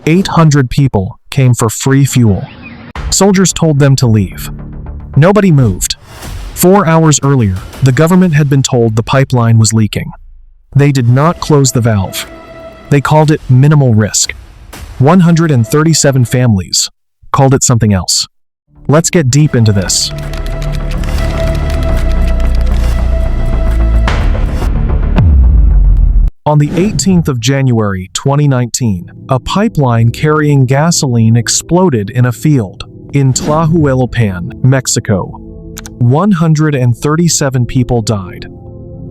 800 people came for free fuel. Soldiers told them to leave. Nobody moved. 4 hours earlier, the government had been told the pipeline was leaking. They did not close the valve. They called it minimal risk. 137 families called it something else. Let's get deep into this. On the 18th of January 2019, a pipeline carrying gasoline exploded in a field in Tlahuelilpan, Mexico. 137 people died.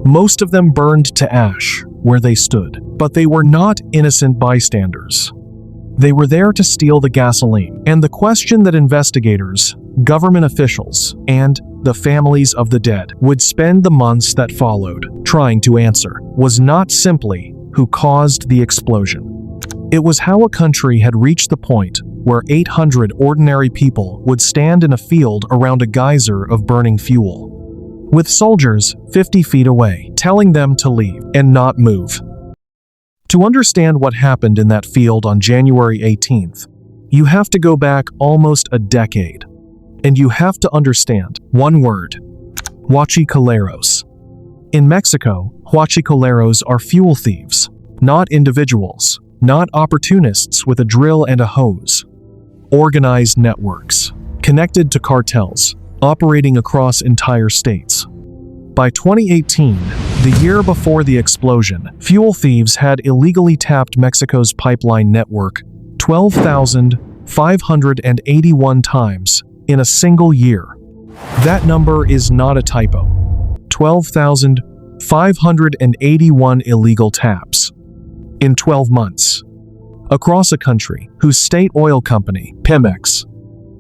Most of them burned to ash where they stood, but they were not innocent bystanders. They were there to steal the gasoline, and the question that investigators, government officials, and the families of the dead would spend the months that followed trying to answer was not simply who caused the explosion. It was how a country had reached the point where 800 ordinary people would stand in a field around a geyser of burning fuel, with soldiers 50 feet away telling them to leave and not move. To understand what happened in that field on January 18th, you have to go back almost a decade. And you have to understand one word: Huachicoleros. In Mexico, Huachicoleros are fuel thieves, not individuals, not opportunists with a drill and a hose. Organized networks, connected to cartels, operating across entire states. By 2018, the year before the explosion, fuel thieves had illegally tapped Mexico's pipeline network 12,581 times in a single year. That number is not a typo. 12,581 illegal taps in 12 months. Across a country whose state oil company, Pemex,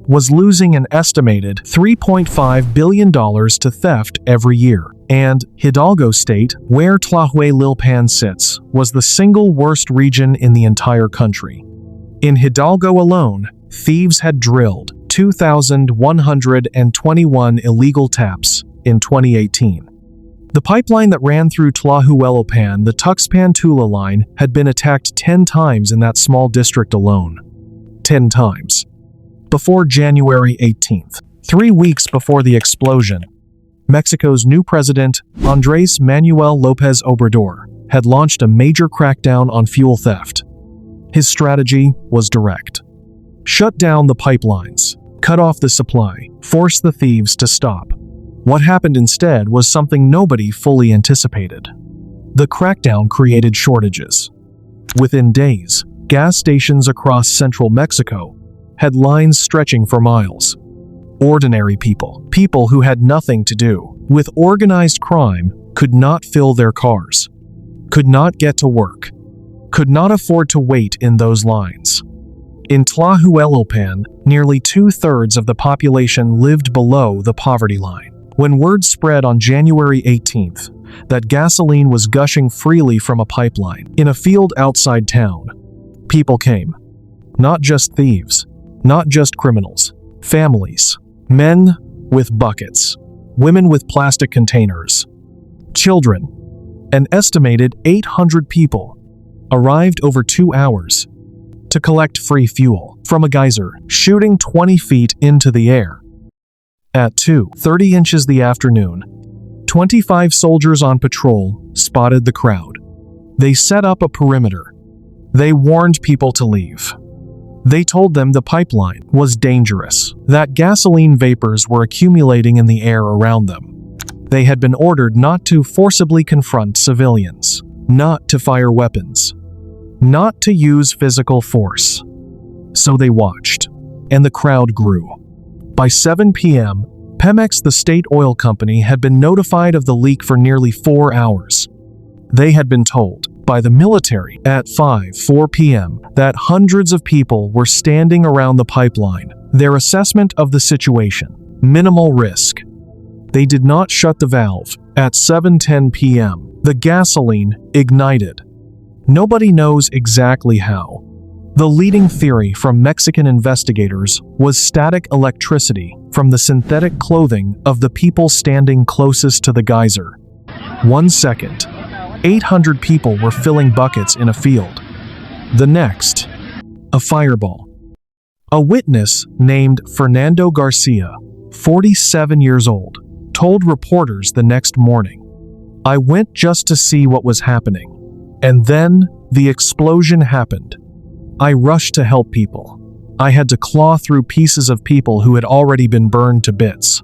was losing an estimated $3.5 billion to theft every year. And Hidalgo State, where Tlahuelilpan sits, was the single worst region in the entire country. In Hidalgo alone, thieves had drilled 2,121 illegal taps in 2018. The pipeline that ran through Tlahuelilpan, the Tuxpan-Tula line, had been attacked 10 times in that small district alone. 10 times. Before January 18th, 3 weeks before the explosion, Mexico's new president, Andrés Manuel López Obrador, had launched a major crackdown on fuel theft. His strategy was direct. Shut down the pipelines, cut off the supply, force the thieves to stop. What happened instead was something nobody fully anticipated. The crackdown created shortages. Within days, gas stations across central Mexico had lines stretching for miles. Ordinary people, people who had nothing to do with organized crime, could not fill their cars, could not get to work, could not afford to wait in those lines. In Tlahuelilpan, nearly 2/3 of the population lived below the poverty line. When word spread on January 18th that gasoline was gushing freely from a pipeline in a field outside town, people came. Not just thieves, not just criminals, families, men with buckets, women with plastic containers, children. An estimated 800 people arrived over 2 hours to collect free fuel from a geyser shooting 20 feet into the air. At 2:30 inches the afternoon, 25 soldiers on patrol spotted the crowd. They set up a perimeter. They warned people to leave. They told them the pipeline was dangerous, that gasoline vapors were accumulating in the air around them. They had been ordered not to forcibly confront civilians, not to fire weapons, not to use physical force. So they watched, and the crowd grew. By 7 p.m., Pemex, the state oil company, had been notified of the leak for nearly 4 hours. They had been told by the military at 4 p.m. that hundreds of people were standing around the pipeline. Their assessment of the situation: minimal risk. They did not shut the valve. At 7:10 p.m., the gasoline ignited. Nobody knows exactly how. The leading theory from Mexican investigators was static electricity from the synthetic clothing of the people standing closest to the geyser. 1 second, 800 people were filling buckets in a field. The next, A fireball. A witness named Fernando Garcia, 47 years old, told reporters the next morning, "I went just to see what was happening. And then the explosion happened. I rushed to help people. I had to claw through pieces of people who had already been burned to bits."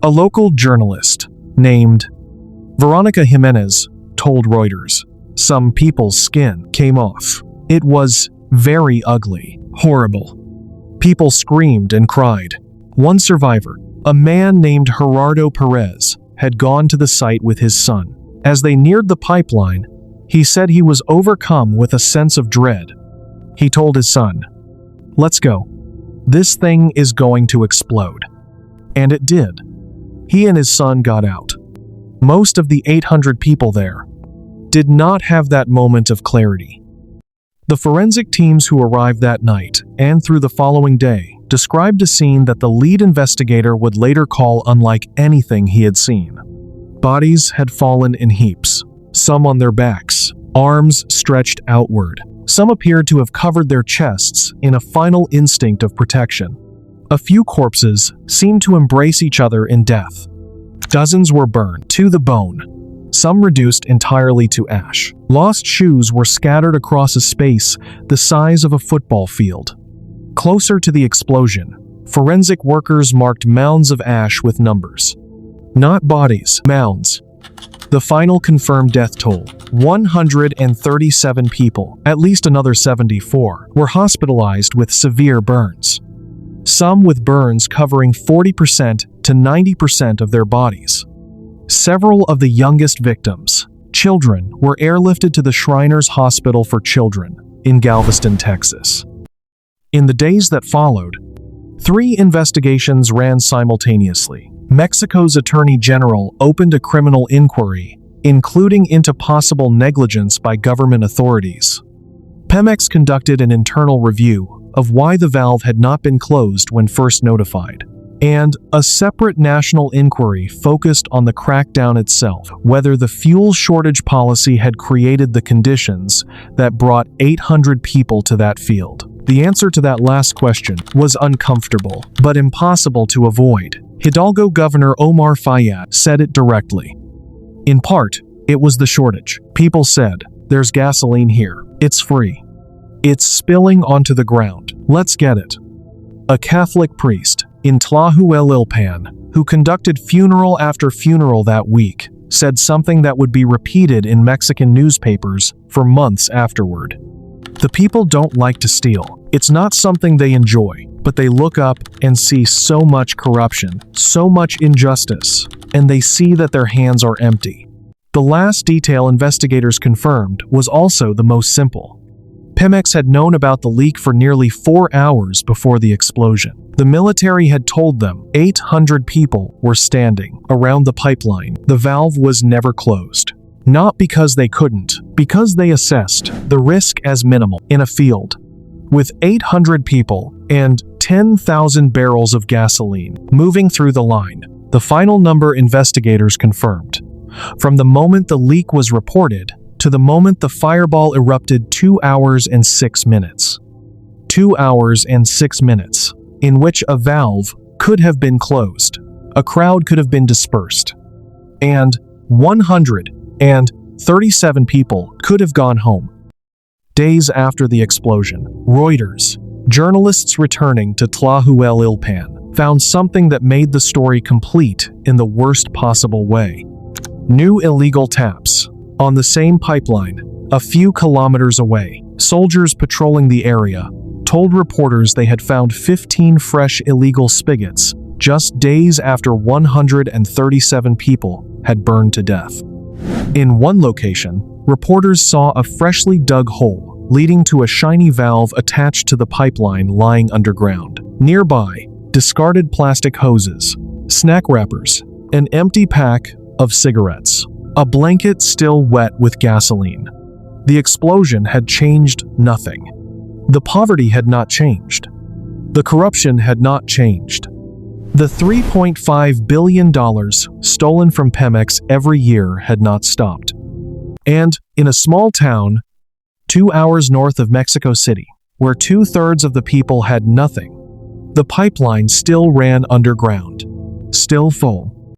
A local journalist named Veronica Jimenez told Reuters, "Some people's skin came off. It was very ugly, horrible. People screamed and cried." One survivor, a man named Gerardo Perez, had gone to the site with his son. As they neared the pipeline, he said he was overcome with a sense of dread. He told his son, "Let's go. This thing is going to explode." And it did. He and his son got out. Most of the 800 people there did not have that moment of clarity. The forensic teams who arrived that night, and through the following day, described a scene that the lead investigator would later call unlike anything he had seen. Bodies had fallen in heaps, some on their backs, arms stretched outward. Some appeared to have covered their chests in a final instinct of protection. A few corpses seemed to embrace each other in death. Dozens were burned to the bone, some reduced entirely to ash. Lost shoes were scattered across a space the size of a football field. Closer to the explosion, forensic workers marked mounds of ash with numbers. Not bodies, mounds. The final confirmed death toll, 137 people, at least another 74, were hospitalized with severe burns. Some with burns covering 40% to 90% of their bodies. Several of the youngest victims, children, were airlifted to the Shriners Hospital for Children in Galveston, Texas. In the days that followed, 3 investigations ran simultaneously. Mexico's Attorney General opened a criminal inquiry, including into possible negligence by government authorities. Pemex conducted an internal review of why the valve had not been closed when first notified. And a separate national inquiry focused on the crackdown itself, whether the fuel shortage policy had created the conditions that brought 800 people to that field. The answer to that last question was uncomfortable, but impossible to avoid. Hidalgo Governor Omar Fayad said it directly. In part, it was the shortage. People said, "There's gasoline here. It's free. It's spilling onto the ground. Let's get it." A Catholic priest in Tlahuelilpan, who conducted funeral after funeral that week, said something that would be repeated in Mexican newspapers for months afterward. The people don't like to steal. It's not something they enjoy, but they look up and see so much corruption, so much injustice, and they see that their hands are empty. The last detail investigators confirmed was also the most simple. Pemex had known about the leak for nearly 4 hours before the explosion. The military had told them 800 people were standing around the pipeline. The valve was never closed. Not because they couldn't, because they assessed the risk as minimal in a field. With 800 people and 10,000 barrels of gasoline moving through the line, the final number investigators confirmed. From the moment the leak was reported to the moment the fireball erupted, 2 hours and 6 minutes. 2 hours and 6 minutes, in which a valve could have been closed, a crowd could have been dispersed, and 137 people could have gone home. Days after the explosion, Reuters, journalists returning to Tlahuelilpan, found something that made the story complete in the worst possible way. New illegal taps. On the same pipeline, a few kilometers away, soldiers patrolling the area told reporters they had found 15 fresh illegal spigots just days after 137 people had burned to death. In one location, reporters saw a freshly dug hole leading to a shiny valve attached to the pipeline lying underground. Nearby, discarded plastic hoses, snack wrappers, an empty pack of cigarettes, a blanket still wet with gasoline. The explosion had changed nothing. The poverty had not changed. The corruption had not changed. The $3.5 billion stolen from Pemex every year had not stopped. And in a small town 2 hours north of Mexico City, where 2/3 of the people had nothing. The pipeline still ran underground, still full.